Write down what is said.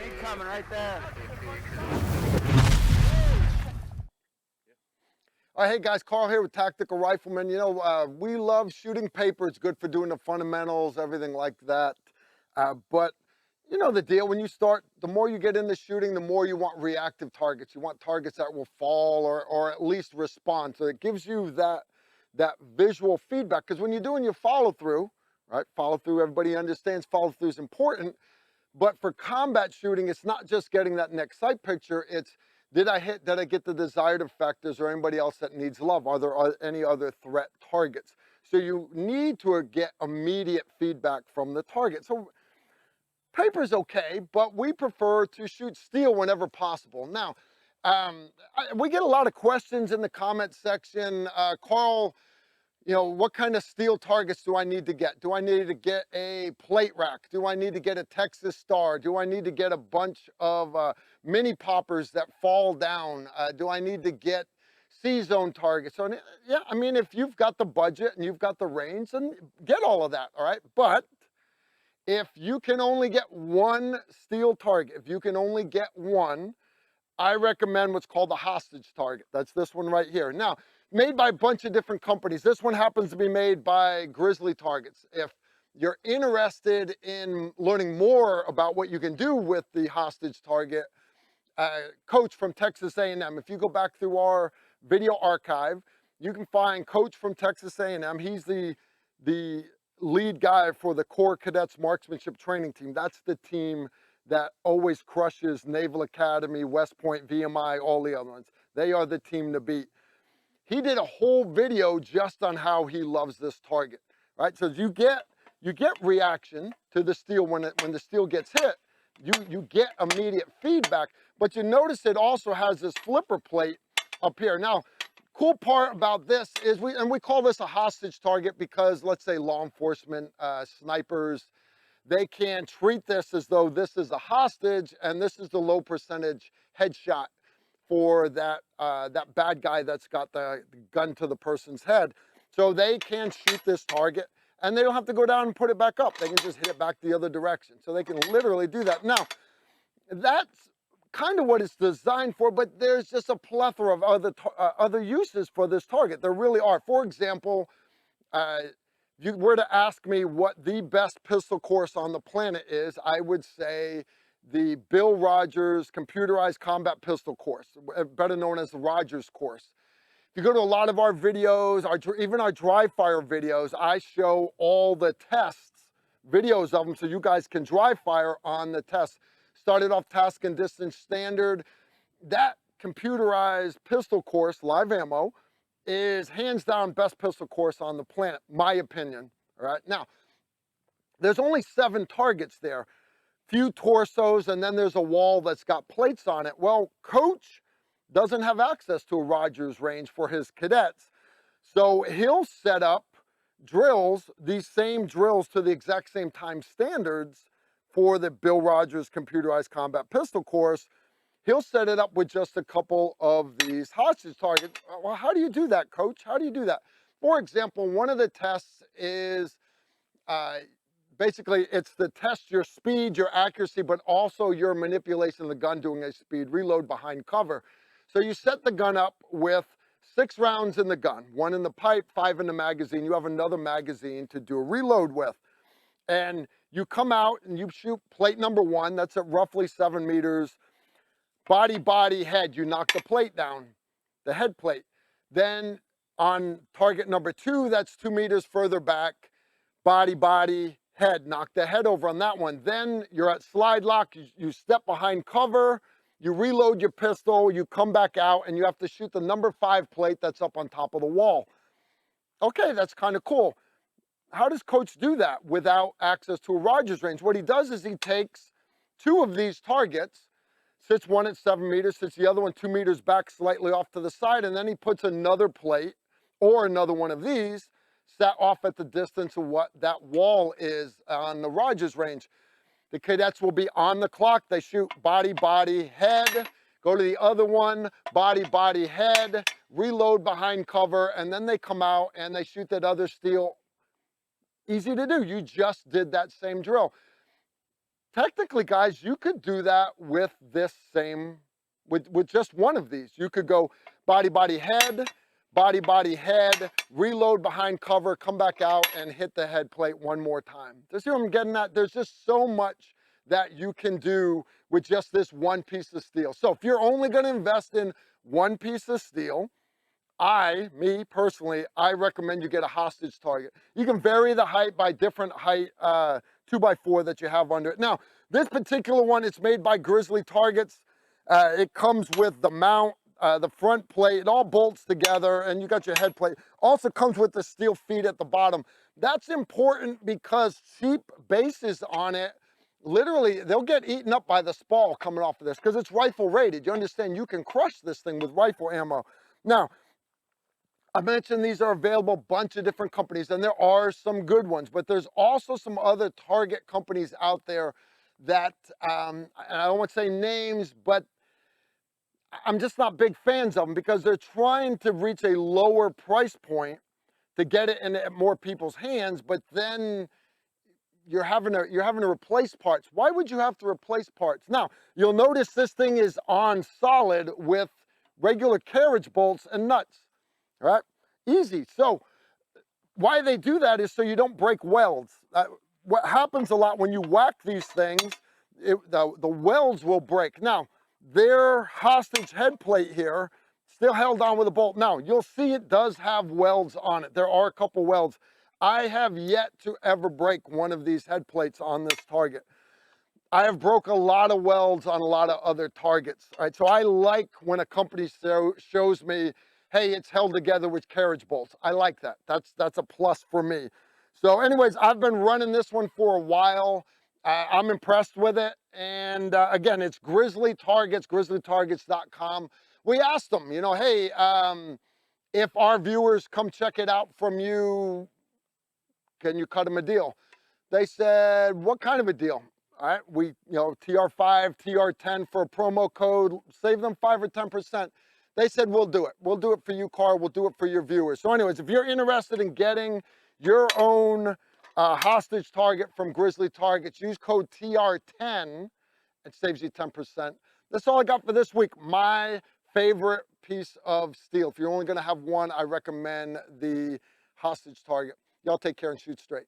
Incoming right there. All right, hey guys, Carl here with Tactical Rifleman. You know, we love shooting paper. It's good for doing the fundamentals, everything like that. But you know the deal, when you start, the more you get into shooting, the more you want reactive targets. You want targets that will fall or at least respond. So it gives you that visual feedback. Because when you're doing your follow through, right? Follow through, everybody understands follow through is important. But for combat shooting, it's not just getting that next sight picture. It's, did I hit, did I get the desired effect? Is there anybody else that needs love? Are there any other threat targets? So you need to get immediate feedback from the target. So paper's okay, but we prefer to shoot steel whenever possible. Now, we get a lot of questions in the comment section. Carl, you know, what kind of steel targets do I need to get? Do I need to get a plate rack? Do I need to get a Texas Star? Do I need to get a bunch of mini poppers that fall down? Do I need to get C-zone targets? So, yeah, I mean, if you've got the budget and you've got the range, then get all of that, all right? But if you can only get one steel target, if you can only get one, I recommend what's called the hostage target. That's this one right here. Now, made by a bunch of different companies. This one happens to be made by Grizzly Targets. If you're interested in learning more about what you can do with the hostage target, Coach from Texas A&M, if you go back through our video archive, you can find Coach from Texas A&M. He's the lead guy for the Corps Cadets Marksmanship Training Team. That's the team that always crushes Naval Academy, West Point, VMI, all the other ones. They are the team to beat. He did a whole video just on how he loves this target, right? So you get reaction to the steel when the steel gets hit. You get immediate feedback, but you notice it also has this flipper plate up here. Now, cool part about this is we call this a hostage target because, let's say, law enforcement, snipers, they can treat this as though this is a hostage and this is the low percentage headshot for that that bad guy that's got the gun to the person's head. So they can shoot this target and they don't have to go down and put it back up. They can just hit it back the other direction. So they can literally do that. Now, that's kind of what it's designed for, but there's just a plethora of other uses for this target. There really are. For example, if you were to ask me what the best pistol course on the planet is, I would say the Bill Rogers computerized combat pistol course, better known as the Rogers course. If you go to a lot of our videos, even our dry fire videos, I show all the tests, videos of them, so you guys can dry fire on the tests. Started off task and distance standard. That computerized pistol course, live ammo, is hands down best pistol course on the planet, my opinion. All right, now there's only 7 targets there, few torsos, and then there's a wall that's got plates on it. Well, Coach doesn't have access to a Rogers range for his cadets, so he'll set up drills, these same drills to the exact same time standards for the Bill Rogers computerized combat pistol course. He'll set it up with just a couple of these hostage targets. Well, how do you do that, Coach? How do you do that? For example, one of the tests is basically it's to test your speed, your accuracy, but also your manipulation of the gun doing a speed reload behind cover. So you set the gun up with 6 rounds in the gun, 1 in the pipe, 5 in the magazine. You have another magazine to do a reload with. And you come out and you shoot plate number 1, that's at roughly 7 meters. Body, head, you knock the plate down, the head plate. Then on target number 2, that's 2 meters further back, body, head, knock the head over on that one. Then you're at slide lock, you step behind cover, you reload your pistol, you come back out, and you have to shoot the number 5 plate that's up on top of the wall. Okay, that's kind of cool. How does Coach do that without access to a Rogers range? What he does is he takes 2 of these targets, sits one at 7 meters, sits the other one 2 meters back slightly off to the side, and then he puts another plate or another one of these set off at the distance of what that wall is on the Rogers range. The cadets will be on the clock. They shoot body, head, go to the other one, body, head, reload behind cover, and then they come out and they shoot that other steel. Easy to do. You just did that same drill. technically, guys, you could do that with this same, with just one of these. You could go body, body, head, body, body, head, reload behind cover, come back out and hit the head plate one more time. Do you see what I'm getting at? There's just so much that you can do with just this one piece of steel. So if you're only going to invest in one piece of steel, me personally, I recommend you get a hostage target. You can vary the height by different height 2x4 that you have under it. Now, this particular one, it's made by Grizzly Targets. It comes with the mount, the front plate, it all bolts together, and you got your head plate. Also comes with the steel feet at the bottom. That's important because cheap bases on it, literally, they'll get eaten up by the spall coming off of this because it's rifle rated. You understand? You can crush this thing with rifle ammo. Now, I mentioned these are available, a bunch of different companies, and there are some good ones, but there's also some other target companies out there that, and I don't want to say names, but I'm just not big fans of them because they're trying to reach a lower price point to get it in more people's hands, but then you're having to replace parts. Why would you have to replace parts? Now, you'll notice this thing is on solid with regular carriage bolts and nuts. Right? Easy. So why they do that is so you don't break welds. What happens a lot when you whack these things, the welds will break. Now, their hostage head plate here, still held on with a bolt. Now, you'll see it does have welds on it. There are a couple welds. I have yet to ever break one of these head plates on this target. I have broke a lot of welds on a lot of other targets. All right, so I like when a company shows me, hey, it's held together with carriage bolts. I like that. That's a plus for me. So anyways, I've been running this one for a while. I'm impressed with it. And again, it's Grizzly Targets, grizzlytargets.com. We asked them, you know, hey, if our viewers come check it out from you, can you cut them a deal? They said, what kind of a deal? All right, TR5, TR10 for a promo code, save them 5 or 10%. They said, we'll do it. We'll do it for you, Carl. We'll do it for your viewers. So anyways, if you're interested in getting your own hostage target from Grizzly Targets, use code TR10. It saves you 10%. That's all I got for this week. My favorite piece of steel. If you're only going to have one, I recommend the hostage target. Y'all take care and shoot straight.